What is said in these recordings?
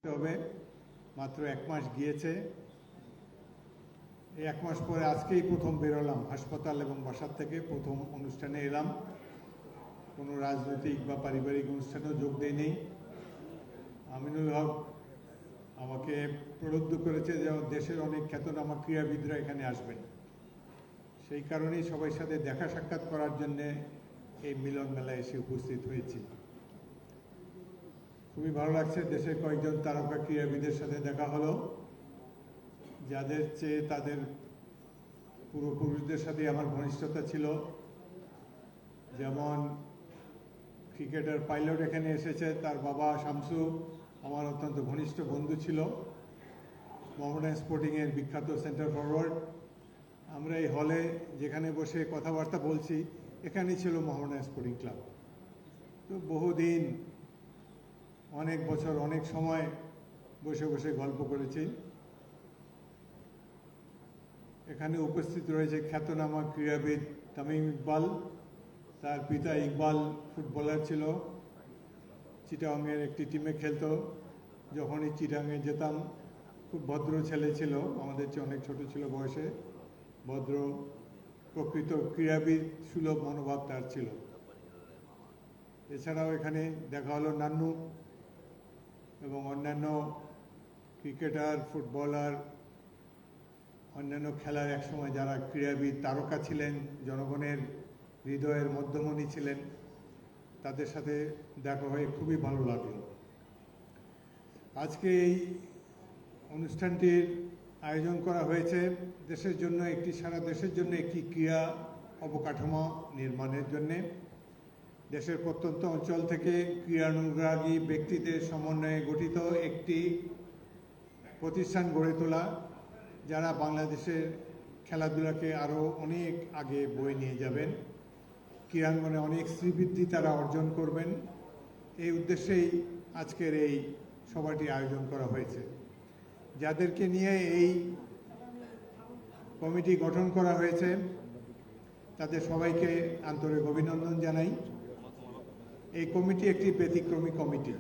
হবে মাত্র 1 মাস গিয়েছে। এই 1 মাস পরে আজকেই প্রথম বেরোলাম হাসপাতাল এবং বাসার থেকে, প্রথম অনুষ্ঠানে এলাম। কোনো রাজনৈতিক বা পারিবারিক অনুষ্ঠানেও যোগ দেয়নি। আমিনুল হক আমাকে প্রলুব্ধ করেছে যে দেশের অনেক খ্যাতনামা ক্রীড়াবিদরা এখানে আসবেন, সেই কারণেই সবার সাথে দেখা সাক্ষাৎ করার জন্যে এই মিলন মেলায় এসে উপস্থিত হয়েছি। খুবই ভালো লাগছে, দেশের কয়েকজন তারকা ক্রীড়াবিদের সাথে দেখা হলো, যাদের চেয়ে তাদের পূর্বপুরুষদের সাথে আমার ঘনিষ্ঠতা ছিল। যেমন ক্রিকেটার পাইলট এখানে এসেছে, তার বাবা শামসু আমার অত্যন্ত ঘনিষ্ঠ বন্ধু ছিল, মোহামেডান স্পোর্টিংয়ের বিখ্যাত সেন্টার ফরওয়ার্ড। আমরা এই হলে যেখানে বসে কথাবার্তা বলছি, এখানেই ছিল মোহামেডান স্পোর্টিং ক্লাব। তো বহুদিন, অনেক বছর, অনেক সময় বসে বসে গল্প করেছি। এখানে উপস্থিত রয়েছে খ্যাতনামা ক্রীড়াবিদ তামিম ইকবাল। তার পিতা ইকবাল ফুটবলার ছিল, চিটাগাংয়ের একটি টিমে খেলতো। যখনই চিটাগাংয়ে যেতাম, খুব ভদ্র ছেলে ছিল, আমাদের চেয়ে অনেক ছোট ছিল বয়সে, ভদ্র, প্রকৃত ক্রীড়াবিদ সুলভ মনোভাব তার ছিল। এছাড়াও এখানে দেখা হলো নান্নু এবং অন্যান্য ক্রিকেটার, ফুটবলার, অন্যান্য খেলার একসময় যারা ক্রীড়াবিদ তারকা ছিলেন, জনগণের হৃদয়ের মধ্যমণি ছিলেন, তাদের সাথে দেখা হয়ে খুবই ভালো লাগলো। আজকে এই অনুষ্ঠানটির আয়োজন করা হয়েছে দেশের জন্য, সারা দেশের জন্য একটি ক্রীড়া অবকাঠামো নির্মাণের জন্যে। দেশের প্রত্যন্ত অঞ্চল থেকে ক্রীড়ানুরাগী ব্যক্তিদের সমন্বয়ে গঠিত একটি প্রতিষ্ঠান গড়ে তোলা, যারা বাংলাদেশের খেলাধুলাকে আরও অনেক আগে বয়ে নিয়ে যাবেন, ক্রীড়াঙ্গনে অনেক শ্রীবৃদ্ধি তারা অর্জন করবেন। এই উদ্দেশ্যেই আজকের এই সভাটি আয়োজন করা হয়েছে। যাদেরকে নিয়ে এই কমিটি গঠন করা হয়েছে, তাদের সবাইকে আন্তরিক অভিনন্দন জানাই। এই কমিটি একটি ব্যতিক্রমী কমিটি।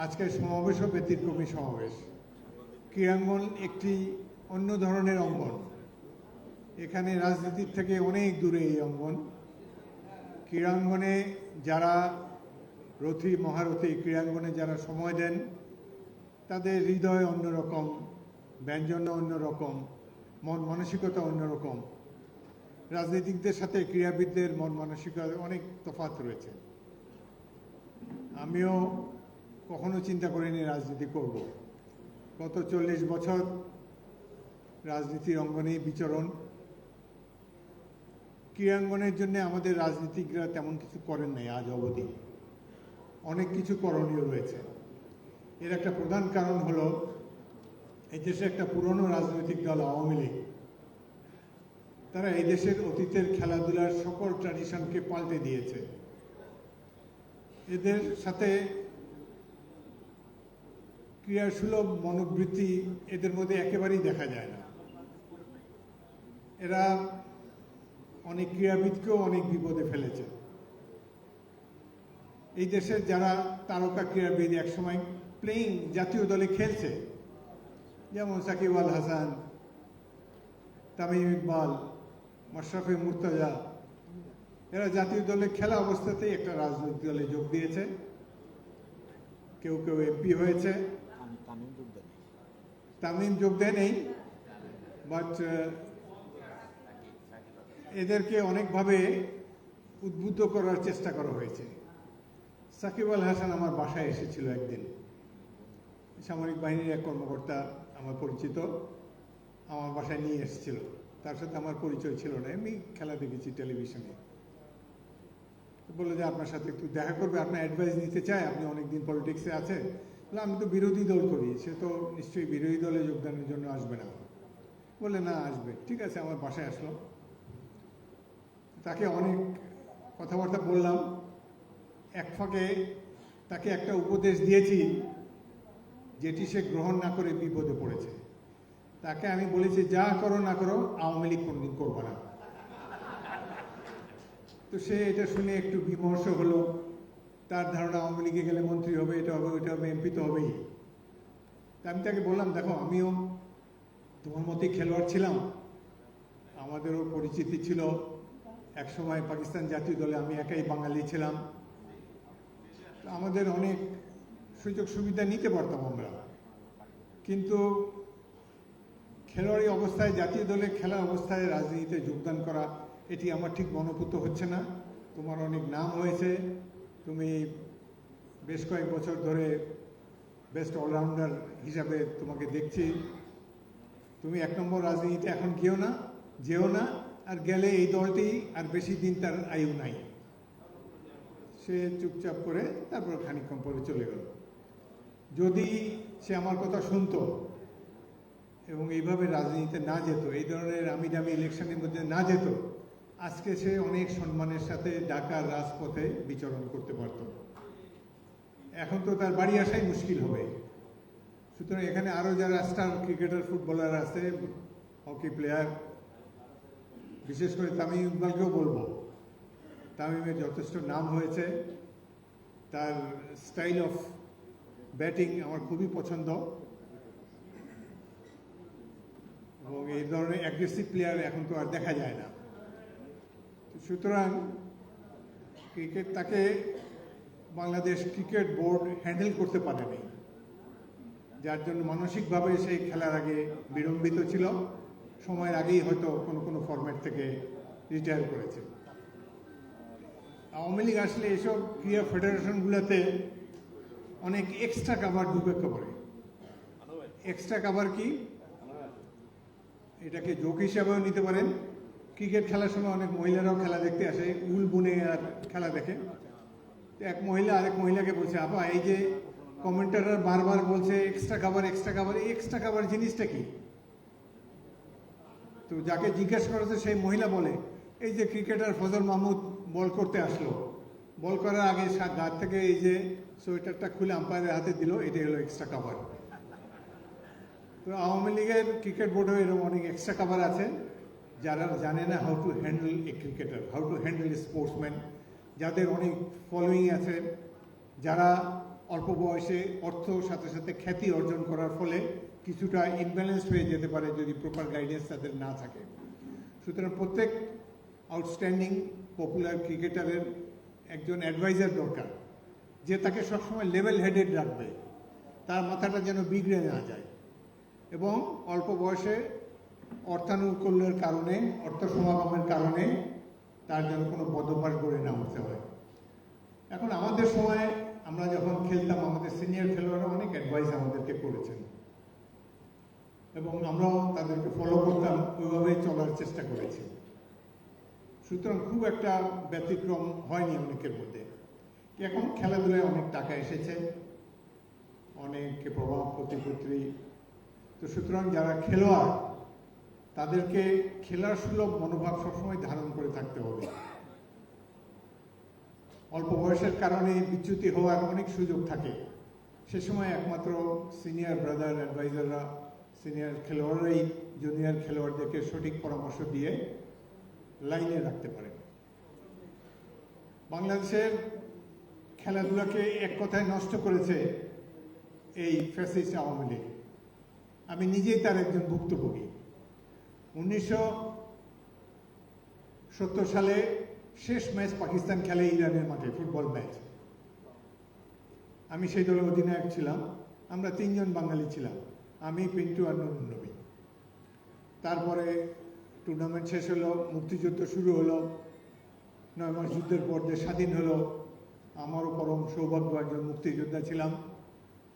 আজকের সমাবেশও ব্যতিক্রমী সমাবেশ। ক্রীড়াঙ্গন একটি অন্য ধরনের অঙ্গন, এখানে রাজনীতির থেকে অনেক দূরে এই অঙ্গন। ক্রীড়াঙ্গনে যারা রথী মহারথী, ক্রীড়াঙ্গনে যারা সময় দেন, তাদের হৃদয় অন্যরকম, ব্যঞ্জন অন্যরকম, মন মানসিকতা অন্যরকম। রাজনীতিকদের সাথে ক্রীড়াবিদদের মন মানসিকতা অনেক তফাৎ রয়েছে। আমিও কখনো চিন্তা করিনি রাজনীতি করব। গত 40 বছর রাজনীতির অঙ্গনে বিচরণ। ক্রীড়াঙ্গনের জন্য আমাদের রাজনীতিকরা তেমন কিছু করেন নাই আজ অবধি। অনেক কিছু করণীয় রয়েছে। এর একটা প্রধান কারণ হলো, এই দেশে একটা পুরনো রাজনৈতিক দল আওয়ামী লীগ, তারা এই দেশের অতীতের খেলাধুলার সকল ট্র্যাডিশনকে পাল্টে দিয়েছে। এদের সাথে ক্রীড়াসুলভ মনোবৃত্তি এদের মধ্যে একেবারেই দেখা যায় না। এরা অনেক ক্রীড়াবিদকেও অনেক বিপদে ফেলেছে। এই দেশের যারা তারকা ক্রীড়াবিদ একসময় প্লেইং জাতীয় দলে খেলছে, যেমন সাকিব আল হাসান, তামিম ইকবাল, মাশরাফি মুর্তজা, এরা জাতীয় দলে খেলা অবস্থাতেই একটা রাজনৈতিক দলে যোগ দিয়েছে। কেউ কেউ এমপি হয়েছে। তামিম যোগ দেয় নেই, বাট এদেরকে অনেকভাবে উদ্বুদ্ধ করার চেষ্টা করা হয়েছে। সাকিব আল হাসান আমার বাসায় এসেছিল একদিন। সামরিক বাহিনীর এক কর্মকর্তা, আমার পরিচিত, আমার বাসায় নিয়ে এসেছিল। তার সাথে আমার পরিচয় ছিল না, এমনি খেলা দেখেছি টেলিভিশনে। বললো যে আপনার সাথে একটু দেখা করবে, আপনার অ্যাডভাইস নিতে চায়, আপনি অনেকদিন পলিটিক্সে আছেন। বলে আমি তো বিরোধী দল করি, সে তো নিশ্চয়ই বিরোধী দলে যোগদানের জন্য আসবে না। বলে না, আসবে। ঠিক আছে, আমার বাসায় আসলো। তাকে অনেক কথাবার্তা বললাম। এক ফাঁকে তাকে একটা উপদেশ দিয়েছি, যেটি সে গ্রহণ না করে বিপদে পড়েছে। তাকে আমি বলেছি, যা করো না করো, আওয়ামী লীগ কোনদিন করবো না। তো সে এটা শুনে একটু বিমর্ষ হলো। তার ধারণা আওয়ামী লীগে গেলে মন্ত্রী হবে, এটা হবে, ওইটা হবে, এমপি তো হবেই। তা আমি তাকে বললাম, দেখো আমিও তোমার মতোই খেলোয়াড় ছিলাম, আমাদেরও পরিচিতি ছিল, একসময় পাকিস্তান জাতীয় দলে আমি একাই বাঙালি ছিলাম, আমাদের অনেক সুযোগ সুবিধা নিতে পারতাম আমরা, কিন্তু খেলোয়াড়ি অবস্থায় জাতীয় দলে খেলা অবস্থায় রাজনীতিতে যোগদান করা এটি আমার ঠিক মনোপুত হচ্ছে না। তোমার অনেক নাম হয়েছে, তুমি বেশ কয়েক বছর ধরে বেস্ট অলরাউন্ডার হিসাবে তোমাকে দেখছি, তুমি 1 নম্বর রাজনীতিতে এখন যেও না, আর গেলে এই দলটি আর বেশি দিন তার আয়ু নাই। সে চুপচাপ করে তারপর খানিকক্ষণ পরে চলে গেল। যদি সে আমার কথা শুনতো এবং এইভাবে রাজনীতিতে না যেত, এই ধরনের আমি দামি ইলেকশনের মধ্যে না যেত, আজকে সে অনেক সম্মানের সাথে ঢাকার রাজপথে বিচরণ করতে পারত। এখন তো তার বাড়ি আসাই মুশকিল হবে। সুতরাং এখানে আরও যারা স্টার ক্রিকেটার ফুটবলার আছে, হকি প্লেয়ার, বিশেষ করে তামিম ইকবালকেও বলবো, তামিমের যথেষ্ট নাম হয়েছে, তার স্টাইল অফ ব্যাটিং আমার খুবই পছন্দ, এবং এই ধরনের অ্যাগ্রেসিভ প্লেয়ার এখন তো আর দেখা যায় না। সুতরাং তাকে বাংলাদেশ ক্রিকেট বোর্ড হ্যান্ডেল করতে পারেনি, যার জন্য মানসিকভাবে সেই খেলার আগে বিড়ম্বিত ছিল, সময়ের আগেই হয়তো কোনো ফরম্যাট থেকে রিটায়ার করেছে। আওয়ামী লীগ আসলে এসব ক্রীড়া ফেডারেশনগুলোতে অনেক এক্সট্রা কাভার ঢুকে করে। এক্সট্রা কাভার কি? এটাকে জোক হিসাবেও নিতে পারেন। ক্রিকেট খেলার সময় অনেক মহিলারাও খেলা দেখতে আসে, উল বুনে আর খেলা দেখে। এক মহিলা আরেক মহিলাকে বলছে, আপা এই যে কমেন্টাররা বারবার বলছে এক্সট্রা কাভার, এই এক্সট্রা কাভার জিনিসটা কি? তো যাকে জিজ্ঞাসা করেছে সেই মহিলা বলে, এই যে ক্রিকেটার ফজল মাহমুদ বল করতে আসলো, বল করার আগে গা থেকে এই যে সোয়েটারটা খুলে আম্পায়ারের হাতে দিল, এটাই হলো এক্সট্রা কাভার। তো আওয়ামী লীগের ক্রিকেট বোর্ডেও এরকম অনেক এক্সট্রা কাভার আছে, যারা জানে না how to handle A cricketer, how to handle A sportsman, যাদের অনেক ফলোয়িং আছে, যারা অল্প বয়সে অর্থ সাথে সাথে খ্যাতি অর্জন করার ফলে কিছুটা ইমব্যালেন্স হয়ে যেতে পারে যদি প্রপার গাইডেন্স তাদের না থাকে। সুতরাং প্রত্যেক আউটস্ট্যান্ডিং পপুলার ক্রিকেটারের একজন অ্যাডভাইজার দরকার, যে তাকে সবসময় লেভেল হেডেড রাখবে, তার মাথাটা যেন বিগড়ে না যায়, এবং অল্প বয়সে অর্থানুকূল্যের কারণে, অর্থ সমাগমের কারণে তার যেন কোনো বদভ্যাস গড়ে না উঠতে হয়। এখন আমাদের সময় আমরা যখন খেলতাম, আমাদের সিনিয়র খেলোয়াড়রা অনেক অ্যাডভাইস আমাদেরকে করেছেন, এবং আমরাও তাদেরকে ফলো করতাম, ওইভাবেই চলার চেষ্টা করেছি। সুতরাং খুব একটা ব্যতিক্রম হয়নি অনেকের মধ্যে। এখন খেলাধুলায় অনেক টাকা এসেছে, অনেক প্রভাব প্রতিপত্তি, তো সুতরাং যারা খেলোয়াড় তাদেরকে খেলার সুলভ মনোভাব সবসময় ধারণ করে থাকতে হবে। অল্প বয়সের কারণে বিচ্যুতি হওয়ার অনেক সুযোগ থাকে, সে সময় একমাত্র সিনিয়র ব্রাদার অ্যাডভাইজাররা, সিনিয়র খেলোয়াড়রাই জুনিয়র খেলোয়াড়দেরকে সঠিক পরামর্শ দিয়ে লাইনে রাখতে পারে। বাংলাদেশের খেলাধুলাকে এক কথায় নষ্ট করেছে এই ফ্যাসিস্ট আওয়ামী লীগ। আমি নিজেই তার একজন ভুক্তভোগী। 1970 সালে শেষ ম্যাচ পাকিস্তান খেলে ইরানের মাঠে, ফুটবল ম্যাচ। আমি সেই দলের অধিনায়ক ছিলাম, আমরা 3 জন বাঙালি ছিলাম, আমি, পিন্টু আর নুরুন নবী। তারপরে টুর্নামেন্ট শেষ হলো, মুক্তিযুদ্ধ শুরু হলো, 9 মাস যুদ্ধের পর দেশ স্বাধীন হলো, আমারও পরম সৌভাগ্য, একজন মুক্তিযোদ্ধা ছিলাম।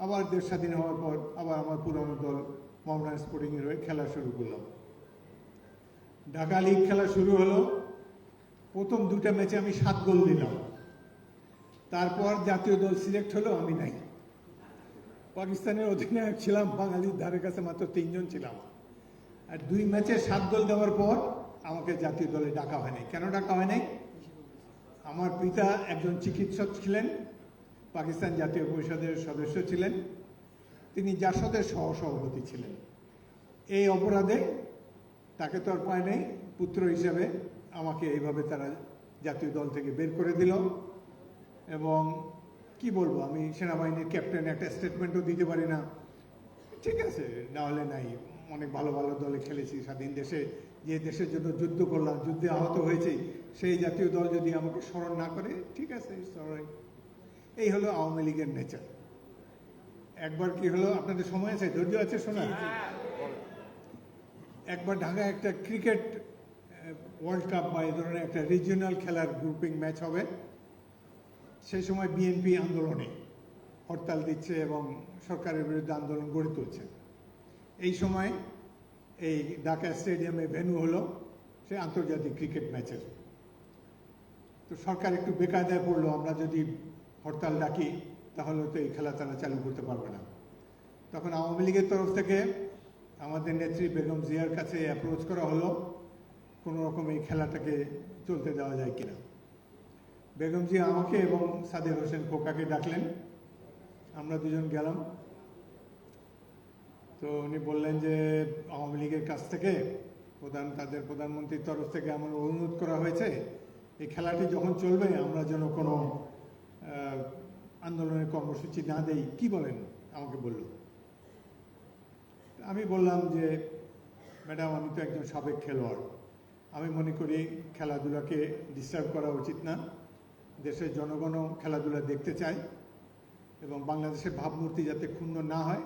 আবার দেশ স্বাধীন হওয়ার পর আবার আমার পুরনো দল মোহামেডান স্পোর্টিংয়ের হয়ে খেলা শুরু করলাম। ঢাকা লিগ খেলা শুরু হলো, প্রথম 2টা ম্যাচে আমি 7 গোল দিলাম। তারপর জাতীয় দল সিলেক্ট হলো, আমি নাই। পাকিস্তানের অধিনায়ক ছিলাম, বাঙালির ধারে কাছে মাত্র 3 জন ছিলাম, আর 2 ম্যাচে 7 গোল দেওয়ার পর আমাকে জাতীয় দলে ডাকা হয় নাই। কেন ডাকা হয় নাই? আমার পিতা একজন চিকিৎসক ছিলেন, পাকিস্তান জাতীয় পরিষদের সদস্য ছিলেন, তিনি জাসদের সহসভাপতি ছিলেন। এই অপরাধে তাকে তো আর পায় নাই, পুত্র হিসাবে আমাকে এইভাবে তারা জাতীয় দল থেকে বের করে দিল। এবং কি বলবো, আমি সেনাবাহিনীর ক্যাপ্টেন, একটা স্টেটমেন্টও দিতে পারি না, ঠিক আছে, না হলে নাই, অনেক ভালো ভালো দলে খেলেছি স্বাধীন দেশে, যে দেশের জন্য যুদ্ধ করলাম, যুদ্ধে আহত হয়েছি, সেই জাতীয় দল যদি আমাকে স্মরণ না করে, ঠিক আছে, সরি। এই হলো আওয়ামী লীগের নেচার। একবার কি হলো, আপনাদের সময় আছে, ধৈর্য আছে শোনা? একবার ঢাকায় একটা ক্রিকেট ওয়ার্ল্ড কাপ বা এই ধরনের একটা রিজিওনাল খেলার গ্রুপিং ম্যাচ হবে। সেই সময় বিএনপি আন্দোলনে হরতাল দিচ্ছে এবং সরকারের বিরুদ্ধে আন্দোলন গড়ে তুলছে। এই সময় এই ঢাকা স্টেডিয়ামে ভেন্যু হলো সেই আন্তর্জাতিক ক্রিকেট ম্যাচের। তো সরকার একটু বেকায়দায় পড়লো, আমরা যদি হরতাল ডাকি তাহলে তো এই খেলা তারা চালু করতে পারবে না। তখন আওয়ামী লীগের তরফ থেকে আমাদের নেত্রী বেগম জিয়ার কাছে অ্যাপ্রোচ করা হলো কোনো রকম এই খেলাটাকে চলতে দেওয়া যায় কিনা। বেগম জিয়া আমাকে এবং সাদেক হোসেন খোকাকে ডাকলেন, আমরা দুজন গেলাম। তো উনি বললেন যে আওয়ামী লীগের কাছ থেকে তাদের প্রধানমন্ত্রীর তরফ থেকে আমার অনুরোধ করা হয়েছে এই খেলাটি যখন চলবে আমরা যেন কোনো আন্দোলনের কর্মসূচি না দেই, কি বলেন, আমাকে বলল। আমি বললাম যে ম্যাডাম, আমি তো একজন সাবেক খেলোয়াড়, আমি মনে করি খেলাধুলাকে ডিস্টার্ব করা উচিত না। দেশের জনগণও খেলাধুলা দেখতে চায় এবং বাংলাদেশের ভাবমূর্তি যাতে ক্ষুণ্ণ না হয়,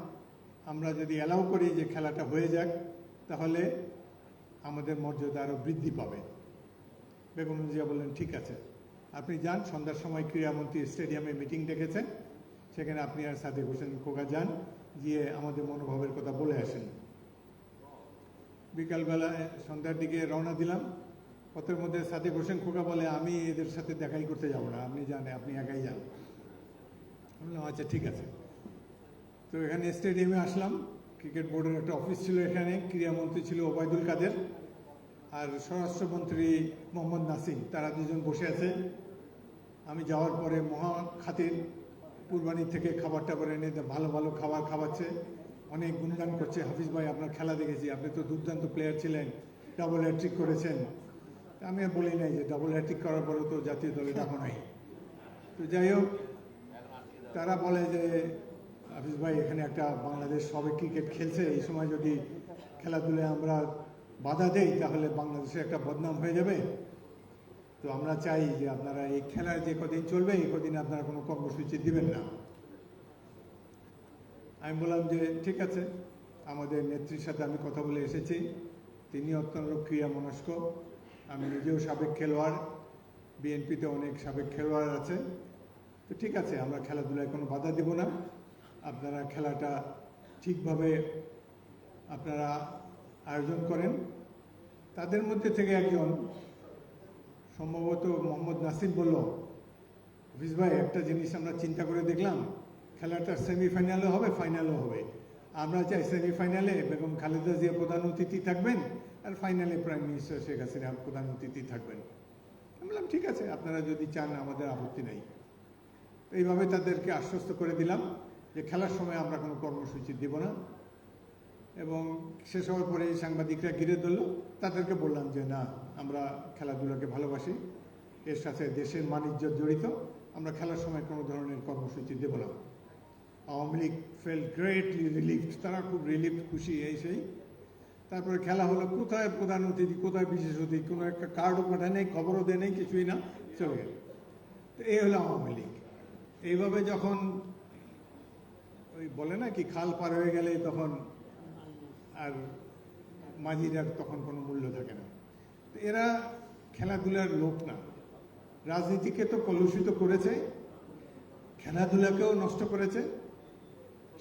আমরা যদি অ্যালাউ করি যে খেলাটা হয়ে যাক, তাহলে আমাদের মর্যাদা আরও বৃদ্ধি পাবে। বেগম জিয়া বললেন ঠিক আছে, আপনি যান, সন্ধ্যার সময় ক্রীড়ামন্ত্রী স্টেডিয়ামে মিটিং ডেকেছেন, সেখানে আপনি আর সাদেক হোসেন খোকা যান, গিয়ে আমাদের মনোভাবের কথা বলে আসেন। বিকালবেলায় সন্ধ্যার দিকে রওনা দিলাম। পথের মধ্যে সাদেক হোসেন খোকা বলে, আমি এদের সাথে দেখাই করতে যাব না, আপনি যান, আপনি একাই যান। বললাম আচ্ছা ঠিক আছে। তো এখানে স্টেডিয়ামে আসলাম। ক্রিকেট বোর্ডের একটা অফিস ছিল এখানে, ক্রীড়ামন্ত্রী ছিল ওবায়দুল কাদের আর স্বরাষ্ট্রমন্ত্রী মোহাম্মদ নাসিম, তারা দুজন বসে আছে। আমি যাওয়ার পরে মহা খাতির কুরবানি থেকে খাবার টাবার এনে ভালো ভালো খাবার খাওয়াচ্ছে, অনেক গুণগান করছে, হাফিজ ভাই আপনার খেলা দেখেছি, আপনি তো দুর্দান্ত প্লেয়ার ছিলেন, ডাবল হ্যাট্রিক করেছেন। আমি আর বলি নাই যে ডাবল হ্যাট্রিক করার পরেও তো জাতীয় দলে ডাকো নাই। তো যাই হোক, তারা বলে যে হাফিজ ভাই এখানে একটা বাংলাদেশ সবে ক্রিকেট খেলছে, এই সময় যদি খেলাধুলায় আমরা বাধা দেই তাহলে বাংলাদেশে একটা বদনাম হয়ে যাবে। তো আমরা চাই যে আপনারা এই খেলার যে কদিন চলবে এই কদিন আপনারা কোনো কর্মসূচি দিবেন না। আমি বললাম যে ঠিক আছে, আমাদের নেত্রীর সাথে আমি কথা বলে এসেছি, তিনি অত্যন্ত ক্রীড়া মনস্ক, আমি নিজেও সাবেক খেলোয়াড়, বিএনপিতে অনেক সাবেক খেলোয়াড় আছে। তো ঠিক আছে, আমরা খেলাধুলায় কোনো বাধা দেব না, আপনারা খেলাটা ঠিকভাবে আপনারা আয়োজন করেন। তাদের মধ্যে থেকে একজন, সম্ভবত মোহাম্মদ নাসিম, বলল হাফিজ ভাই একটা জিনিস আমরা চিন্তা করে দেখলাম, খেলাটা সেমিফাইনালও হবে, ফাইনালও হবে। আমরা চাই সেমিফাইনালে বেগম খালেদা জিয়া প্রধান অতিথি থাকবেন আর ফাইনালে প্রাইম মিনিস্টার শেখ হাসিনা প্রধান অতিথি থাকবেন। আমি বললাম ঠিক আছে, আপনারা যদি চান আমাদের আপত্তি নাই। এইভাবে তাদেরকে আশ্বস্ত করে দিলাম যে খেলার সময় আমরা কোনো কর্মসূচি দেব না। এবং শেষ হওয়ার পরে সাংবাদিকরা ঘিরে ধরল, তাদেরকে বললাম যে না, আমরা খেলাধুলাকে ভালোবাসি, এর সাথে দেশের মান-ইজ্জত জড়িত, আমরা খেলার সময় কোনো ধরনের কর্মসূচি দেব না। Awami League fail greatly relieved, তারা খুব রিলিফড, খুশি, এই সেই। তারপরে খেলা হলো, কোথায় প্রধান অতিথি, কোথায় বিশেষ অতিথি, কোনো একটা কার্ডও পাঠায় নেই, খবরও দেয় নেই, কিছুই না, চলে গেল। তো এই হলো আওয়ামী লীগ। এইভাবে যখন ওই বলে না কি, খাল পার হয়ে গেলে তখন আর মাঝির আর তখন কোনো মূল্য থাকে না। তো এরা খেলাধুলার লোক না, রাজনীতিকে তো কলুষিত করেছে, খেলাধুলাকেও নষ্ট করেছে।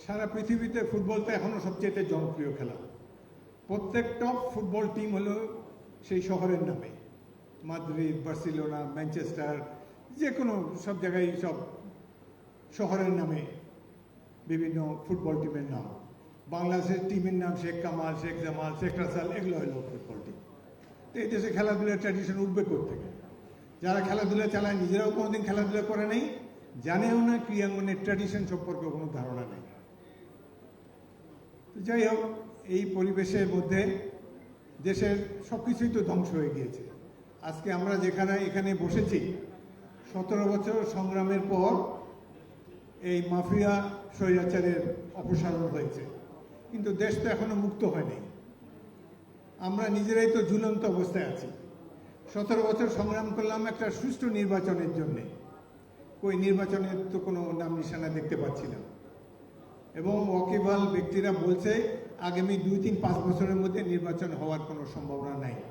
সারা পৃথিবীতে ফুটবলটা এখনো সবচেয়ে জনপ্রিয় খেলা। প্রত্যেক টপ ফুটবল টিম হলো সেই শহরের নামে, মাদ্রিদ, বার্সেলোনা, ম্যানচেস্টার, যে কোনো সব জায়গায় সব শহরের নামে বিভিন্ন ফুটবল টিমের নাম। বাংলাদেশের টিমের নাম শেখ কামাল, শেখ জামাল, শেখ রাসাল, এগুলো হলো ফুটবল টিম। তো এই দেশে খেলাধুলার ট্র্যাডিশন উঠবে কোত্থেকে? যারা খেলাধুলা চালায় নিজেরাও কোনোদিন খেলাধুলা করে নেই, জানেও না, ক্রীড়াঙ্গনের ট্র্যাডিশন সম্পর্কে কোনো ধারণা নেই। যাই হোক, এই পরিবেশের মধ্যে দেশের সব কিছুই তো ধ্বংস হয়ে গিয়েছে। আজকে আমরা যেখানে এখানে বসেছি, 17 বছর সংগ্রামের পর এই মাফিয়া স্বৈরাচারের অপসারণ হয়েছে। কিন্তু দেশ তো এখনো মুক্ত হয়নি। আমরা নিজেরাই তো ঝুলন্ত অবস্থায় আছি। 17 বছর সংগ্রাম করলাম একটা সুষ্ঠু নির্বাচনের জন্যে, ওই নির্বাচনের তো কোনো নাম নিশানা দেখতে পাচ্ছি না। এবং ওয়াকিবহাল ব্যক্তিরা বলছে আগামী 2, 3, 5 বছরের মধ্যে নির্বাচন হওয়ার কোনো সম্ভাবনা নাই।